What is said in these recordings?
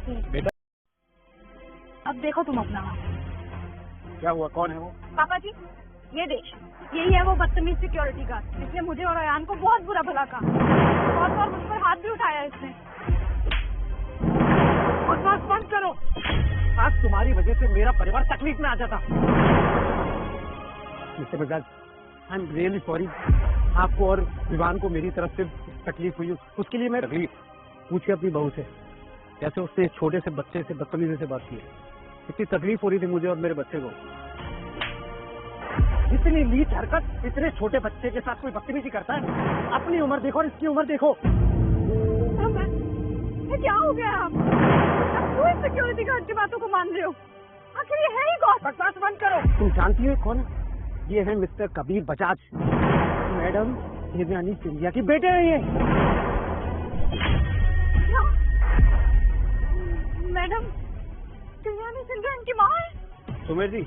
बेटा अब देखो तुम अपना। क्या हुआ, कौन है वो? पापा जी, ये देख, यही है वो बदतमीज सिक्योरिटी गार्ड जिसने मुझे और अयान को बहुत बुरा भला कहा और मुझ पर हाथ भी उठाया इसने। बकवास बंद करो। आज तुम्हारी वजह से मेरा परिवार तकलीफ में आ जाता। Mister Bajaj, I am really sorry. आपको और विवान को मेरी तरफ से तकलीफ हुई, उसके लिए मैं तकलीफ पूछे अपनी बहू से कैसे उसने एक छोटे से बच्चे से बदतमीजी से बात की है। इतनी तकलीफ हो रही थी मुझे और मेरे बच्चे को। इतनी नीच हरकत इतने छोटे बच्चे के साथ कोई बदतमीजी करता है? अपनी उम्र देखो और इसकी उम्र देखो। ये क्या हो गया? आप क्यों सिक्योरिटी गार्ड की बातों को मान रहे हो? आखिर ये है ही कौन? बकवास बंद करो। तुम जानती हो कौन? ये है मिस्टर कबीर बजाज, मैडम देवयानी सिंधिया की बेटे हैं ये। मैडम देवयानी सिंधिया इनकी माँ है? सुमेर जी,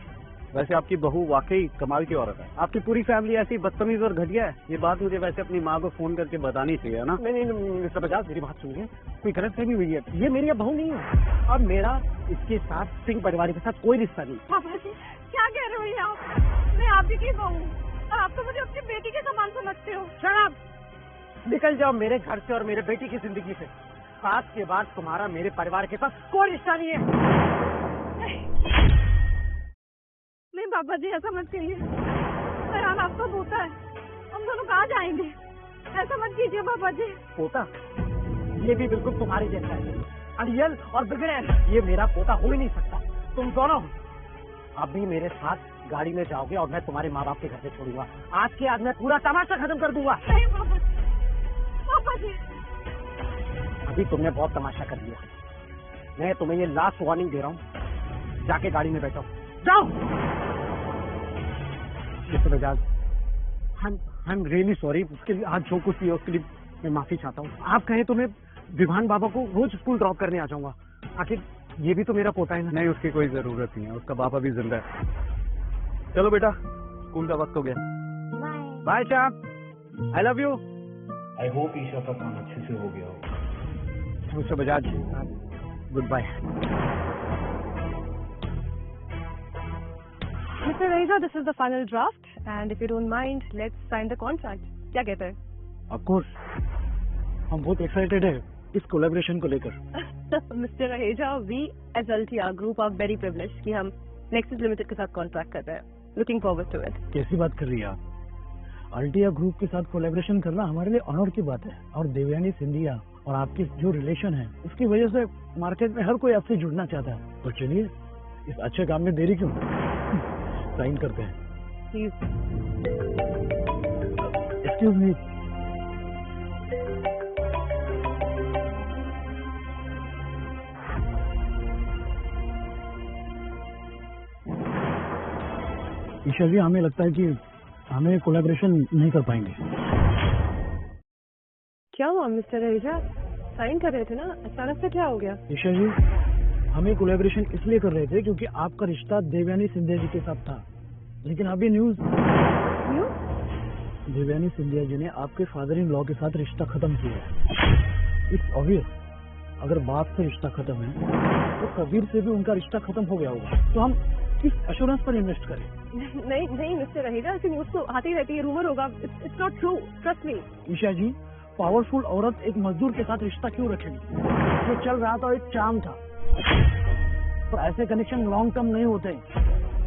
वैसे आपकी बहू वाकई कमाल की औरत है। आपकी पूरी फैमिली ऐसी बदतमीज और घटिया है। ये बात मुझे वैसे अपनी माँ को फोन करके बतानी चाहिए ना। नहीं मिस्टर बजाज, मेरी बात सुनिए, कोई गलतफहमी हुई है। ये मेरी बहू नहीं है और मेरा इसके साथ सिंह परिवार के साथ कोई रिश्ता नहीं। पापा जी क्या कह रहे हो ये आप? मैं आप ही की बहू और आप तो मुझे अपनी बेटी के समान समझते हो। शराब निकल जाओ मेरे घर से और मेरे बेटी की जिंदगी से। आज के बाद तुम्हारा मेरे परिवार के साथ कोई रिश्ता नहीं है। नहीं पापा जी, ऐसा मत कहिए। अयान आपका पोता है, हम दोनों कहाँ जाएंगे? ऐसा मत कीजिए पापा जी। पोता? ये भी बिल्कुल तुम्हारे जैसा है, अड़ियल और बिगड़ैल। ये मेरा पोता हो ही नहीं सकता। तुम दोनों अभी मेरे साथ गाड़ी में जाओगे और मैं तुम्हारे माँ बाप के घर से छोड़ूंगा। आज के आज मैं पूरा तमाशा खत्म कर दूंगा। नहीं पापा जी, पापा जी। अभी तुमने बहुत तमाशा कर लिया। मैं तुम्हें ये लास्ट वार्निंग दे रहा हूँ, जाके गाड़ी में बैठो, जाओ। Mister Bajaj, I am really sorry. उसके लिए आज जो कुछ भी है उसके लिए मैं माफी चाहता हूँ। आप कहें तो मैं विभान बाबा को रोज स्कूल ड्रॉप करने आ जाऊंगा। आखिर ये भी तो मेरा पोता है ना। नहीं, उसकी कोई जरूरत नहीं है, उसका बाबा भी जिंदा है। चलो बेटा, स्कूल का वक्त हो गया। बाय चाप, I love you. I hope Isha का काम अच्छे से हो गया हो। Mister Bajaj, goodbye. Mr. Raja, this is the final draft, and if you don't mind, let's sign the contract. क्या कहते हैं? ऑफ कोर्स, हम बहुत एक्साइटेड है इस कोलैबोरेशन को लेकर। Mr. Raja, we as Altia Group are very privileged कि हम Nexus Limited के साथ कॉन्ट्रैक्ट कर रहे हैं। Looking forward to it. कैसी बात कर रही है आप? अल्टिया ग्रुप के साथ कोलैबोरेशन करना हमारे लिए ऑनर की बात है। और देवयानी सिंधिया और आपकी जो रिलेशन है उसकी वजह से मार्केट में हर कोई आपसे जुड़ना चाहता है। तो चलिए, इस अच्छे काम में देरी क्यों, साइन करते हैं। Please. Excuse me. Isha ji, हमें लगता है कि हमें कोलैबोरेशन नहीं कर पाएंगे। क्या हुआ मिस्टर रहेजा? साइन कर रहे थे ना, अचानक से क्या हो गया? ईशा जी, हमें कोलैबोरेशन इसलिए कर रहे थे क्योंकि आपका रिश्ता देवयानी सिंधिया जी के साथ था, लेकिन अभी न्यूज देवयानी सिंधिया जी ने आपके फादर इन लॉ के साथ रिश्ता खत्म किया है। इट्स ऑब्वियस, अगर बाप से रिश्ता खत्म है तो कबीर से भी उनका रिश्ता खत्म हो गया होगा। तो हम किस एश्योरेंस पर इन्वेस्ट करें? नहीं नहीं मिस्टर रहेजा, ऐसी न्यूज तो आती रहती है, रूमर होगा। It's not true, trust me. Isha ji, powerful औरत एक मजदूर के साथ रिश्ता क्यों रखेगी? जो चल रहा था एक चाम था, तो ऐसे कनेक्शन लॉन्ग टर्म नहीं होते।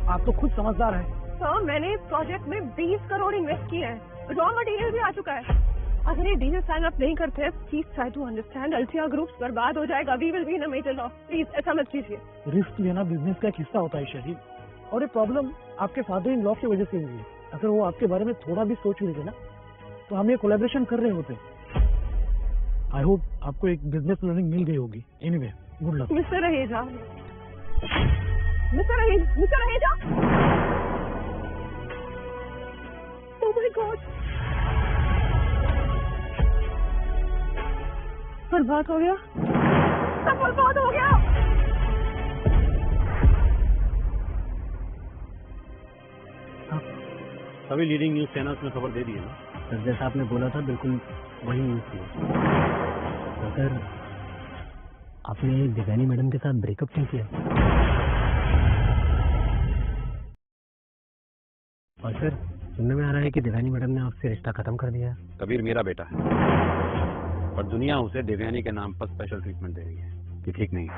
आप तो खुद समझदार हैं। सर, मैंने प्रोजेक्ट में 20 करोड़ इन्वेस्ट किए हैं, रॉ मटेरियल भी आ चुका है। अगर ये डील साइन अप नहीं करते, please try to understand. Altia group बर्बाद हो जाएगा। We will be in a major loss. Please ऐसा मत कीजिए। रिस्क लेना बिजनेस का एक हिस्सा होता है ईशा जी, और ये प्रॉब्लम आपके फादर इन लॉ की वजह से हुई है। अगर वो आपके बारे में थोड़ा भी सोच लेते ना, तो हम ये कोलैबोरेशन कर रहे होते। आई होप आपको एक बिजनेस लर्निंग मिल गई होगी। Anyway, good luck. Mister Raheja, mister Raheja. Oh my God, बर्बाद हो गया, सब बर्बाद हो गया। सभी लीडिंग न्यूज चैनल्स में खबर दे दी है ना? सर, जैसा आपने बोला था बिल्कुल वही न्यूज थी। सर, आपने देवयानी मैडम के साथ ब्रेकअप क्यों किया? और सर, सुनने में आ रहा है कि देवयानी मैडम ने आपसे रिश्ता खत्म कर दिया। कबीर मेरा बेटा है, पर दुनिया उसे देवयानी के नाम पर स्पेशल ट्रीटमेंट दे रही है। ये ठीक नहीं है।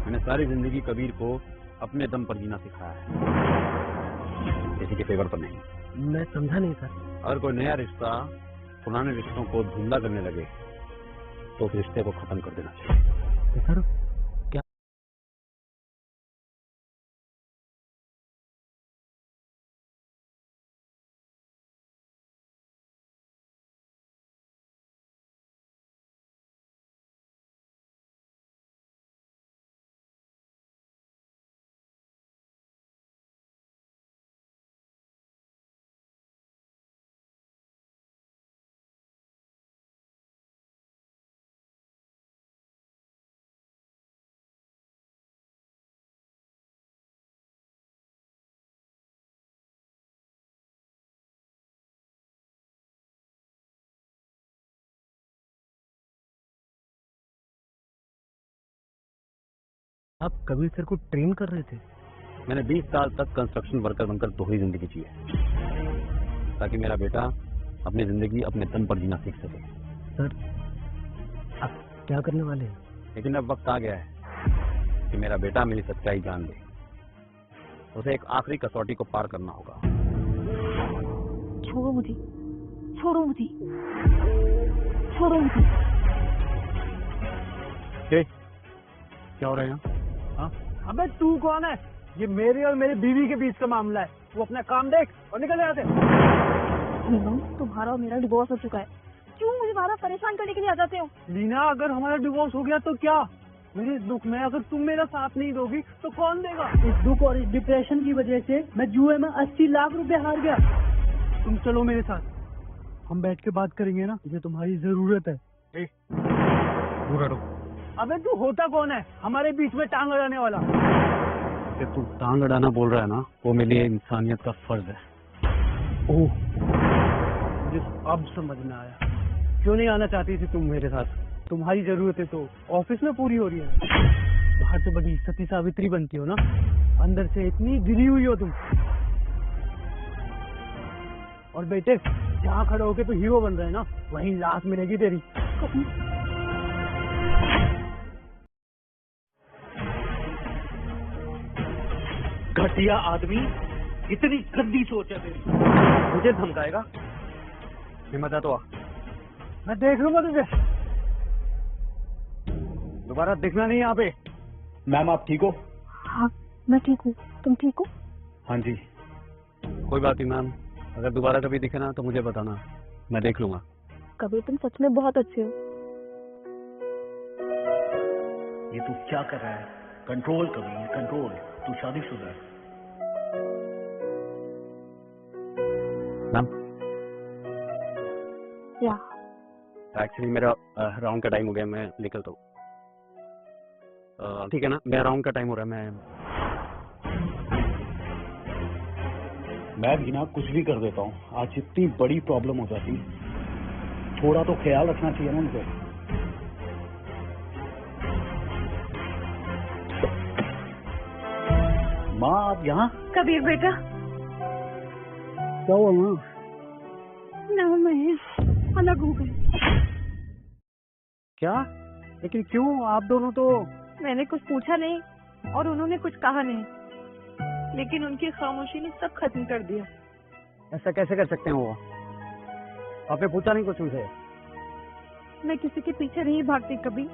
मैंने सारी जिंदगी कबीर को अपने दम पर जीना सिखाया है, किसी के फेवर पर नहीं। मैं समझा नहीं सर। अगर कोई नया रिश्ता पुराने रिश्तों को धुंधला करने लगे तो उस रिश्ते को खत्म कर देना चाहिए। तो सर क्या आप कबीर सर को ट्रेन कर रहे थे? मैंने 20 साल तक कंस्ट्रक्शन वर्कर बनकर दोहरी जिंदगी जी है, ताकि मेरा बेटा अपनी जिंदगी अपने दम पर जीना सीख सके। सर, आप क्या करने वाले हैं? लेकिन अब वक्त आ गया है कि मेरा बेटा मेरी सच्चाई जान ले। उसे एक आखिरी कसौटी को पार करना होगा। छोड़ो मुझे, छोड़ो मुझे, छोड़ो मुझे। क्या हो रहा है यहाँ? हाँ? अबे तू कौन है? ये मेरे और मेरी बीवी के बीच का मामला है। वो अपना काम देख और निकल जाते। तुम्हारा और मेरा डिवोर्स हो चुका है, क्यों मुझे बार परेशान करने के लिए आ जाते हो? लीना, अगर हमारा डिवोर्स हो गया तो क्या? मेरे इस दुख में अगर तुम मेरा साथ नहीं दोगी तो कौन देगा? इस दुख और इस डिप्रेशन की वजह से मैं जुए में 80 लाख रुपए हार गया। तुम चलो मेरे साथ, हम बैठ के बात करेंगे ना, मुझे तुम्हारी जरूरत है। दूर हटो। अबे तू होता कौन है हमारे बीच में टांग अड़ाने वाला? कि तू टांग अड़ाना बोल रहा है ना, वो मेरे लिए इंसानियत का फर्ज है। ओह, मुझे अब समझ में आया क्यों नहीं आना चाहती थी तुम मेरे साथ। तुम्हारी जरूरतें तो ऑफिस में पूरी हो रही है, बाहर से बड़ी सती सावित्री बनती हो ना, अंदर से इतनी गिरी हुई हो तुम। और बेटे, जहाँ खड़े होके तो हीरो बन रहे हैं ना, वहीं लाश मिलेगी तेरी। घटिया आदमी, इतनी गंदी सोच है तेरी। मुझे धमकाएगा? हिम्मत है तो आ। मैं देख लूंगा तुझे, दोबारा दिखना नहीं यहाँ पे। मैम आप ठीक हो? हाँ, मैं ठीक हूँ, तुम ठीक हो? हाँ जी, कोई बात नहीं मैम, अगर दोबारा कभी दिखे ना तो मुझे बताना, मैं देख लूंगा। कबीर तुम सच में बहुत अच्छे हो। ये तू क्या कर रहा है? कंट्रोल कभी, कंट्रोल। तू शादीशुदा है। मैम, क्या? एक्चुअली मेरा राउंड का टाइम हो गया, मैं निकलता हूँ। ठीक है ना, मेरा राउंड का टाइम हो रहा है, मैं भी ना कुछ भी कर देता हूँ। आज इतनी बड़ी प्रॉब्लम हो जाती, थोड़ा तो ख्याल रखना चाहिए ना उनसे। माँ, आप यहाँ? कबीर बेटा, क्या हुआ माँ? ना मैं अलग हो गई। क्या? लेकिन क्यों? आप दोनों तो मैंने कुछ पूछा नहीं और उन्होंने कुछ कहा नहीं, लेकिन उनकी खामोशी ने सब खत्म कर दिया। ऐसा कैसे कर सकते हैं वो? आपने पूछा नहीं कुछ उनसे? मैं किसी के पीछे नहीं भागती कभी,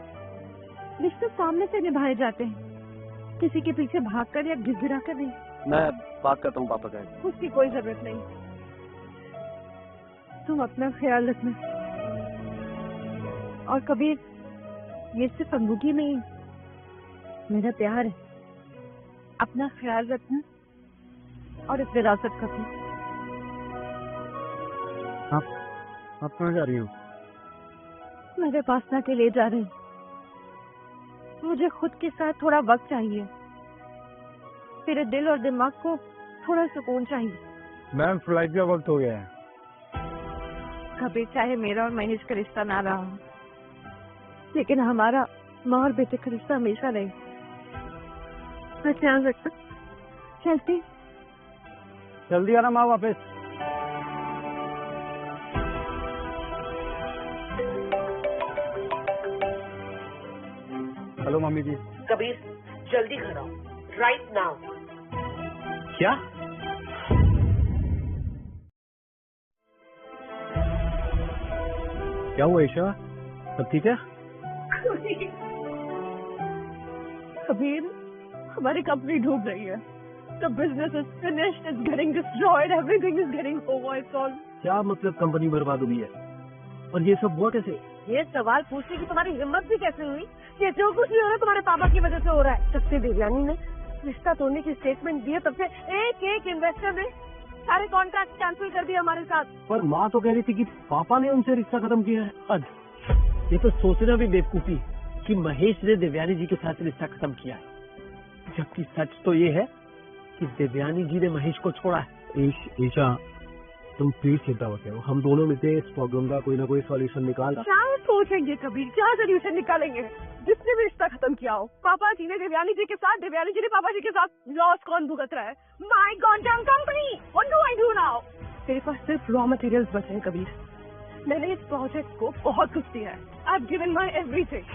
रिश्ते सामने से निभाए जाते हैं, किसी के पीछे भागकर या गिड़गिड़ा कर नहीं। मैं बात करता हूँ पापा से। उसकी कोई जरूरत नहीं, तुम अपना ख्याल रखना। और कबीर, ये सिर्फ अंगूठी नहीं, मेरा प्यार है। अपना ख्याल रखना और इस विरासत का भी। आप कहाँ जा रही हो? मेरे पास ना के ले जा रही, मुझे खुद के साथ थोड़ा वक्त चाहिए, मेरे दिल और दिमाग को थोड़ा सुकून चाहिए। मैम, फ्लाइट का वक्त हो गया है। कभी चाहे मेरा और महेश का रिश्ता ना रहा हो, लेकिन हमारा माँ और बेटे का रिश्ता हमेशा नहीं। मैं ध्यान रखना। चलती। जल्दी आना माँ वापस। हेलो मम्मी जी। कबीर जल्दी घर आओ, राइट नाउ। क्या? क्या हुआ ईशा? सब ठीक है? कबीर, हमारी कंपनी डूब रही है। The business is finished, it's getting destroyed, everything is getting over, it's all. क्या मतलब कंपनी बर्बाद हुई है? और ये सब हुआ कैसे? ये सवाल पूछने की तुम्हारी हिम्मत भी कैसे हुई? ये जो कुछ भी हो रहा है तुम्हारे पापा की वजह से हो रहा है। जब से देवयानी ने रिश्ता तोड़ने की स्टेटमेंट दी है तब से एक एक इन्वेस्टर ने सारे कॉन्ट्रैक्ट कैंसिल कर दिए हमारे साथ। पर माँ तो कह रही थी कि पापा ने उनसे रिश्ता खत्म किया है। हद। ये तो सोचना भी बेवकूफी कि महेश ने देवयानी जी के साथ रिश्ता खत्म किया है, जबकि सच तो ये है कि देवयानी जी ने महेश को छोड़ा है। ईशा, तुम प्लीज चिंता मत करो, हम दोनों मिलकर इस प्रॉब्लम का कोई ना कोई सॉल्यूशन निकाल। क्या सोचेंगे कबीर, क्या सोल्यूशन निकालेंगे? जिसने भी रिश्ता खत्म किया हो, पापा जी ने देवयानी जी के साथ, देवयानी जी ने पापा जी के साथ, लॉस कौन भुगत रहा है? My goddamn company, what do I do now? तेरे पास सिर्फ रॉ मटेरियल्स बचे हैं कबीर। मैंने इस प्रोजेक्ट को बहुत कुछ दिया है। I have given my everything.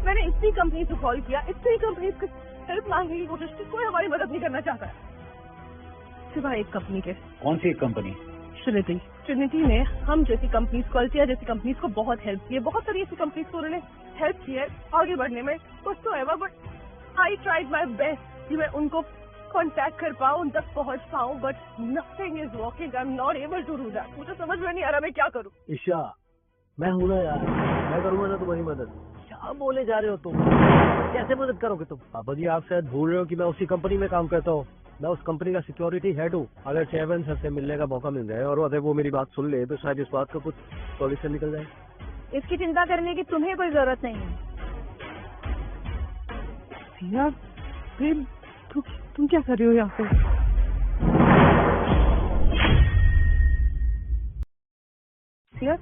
मैंने इतनी कंपनी से कॉल किया, इतनी कंपनी से हेल्प मांगने की कोशिश की, कोई हमारी मदद नहीं करना चाहता है सिवाय एक कंपनी के। कौन सी एक कंपनी? ट्रिनिटी ने हम जैसी कंपनीज को, अल्टिया जैसी कंपनीज को बहुत हेल्प की है। बहुत सारी ऐसी कंपनीज को उन्होंने हेल्प की है आगे बढ़ने में कुछ तो ever, but I tried my best कि मैं उनको कांटेक्ट कर पाऊँ, उन तक पहुँच पाऊँ, but nothing is working. I am not able to do that. मुझे समझ में नहीं आ रहा मैं क्या करूँ। ईशा, मैं हूं ना यार, मैं करूंगा ना तुम्हारी मदद। क्या बोले जा रहे हो तुम? कैसे मदद करोगे तुम? पापा जी, आप शायद भूल रहे हो कि मैं उसी कंपनी में काम करता हूँ। मैं उस कंपनी का सिक्योरिटी हेड हूँ। अगर चेयरमैन सर से मिलने का मौका मिल जाए और अगर वो मेरी बात सुन ले तो शायद इस बात का कुछ सॉल्यूशन निकल जाए। इसकी चिंता करने की तुम्हें कोई जरूरत नहीं है। यार प्रेम, तुम क्या कर रही हो यहाँ पे? यार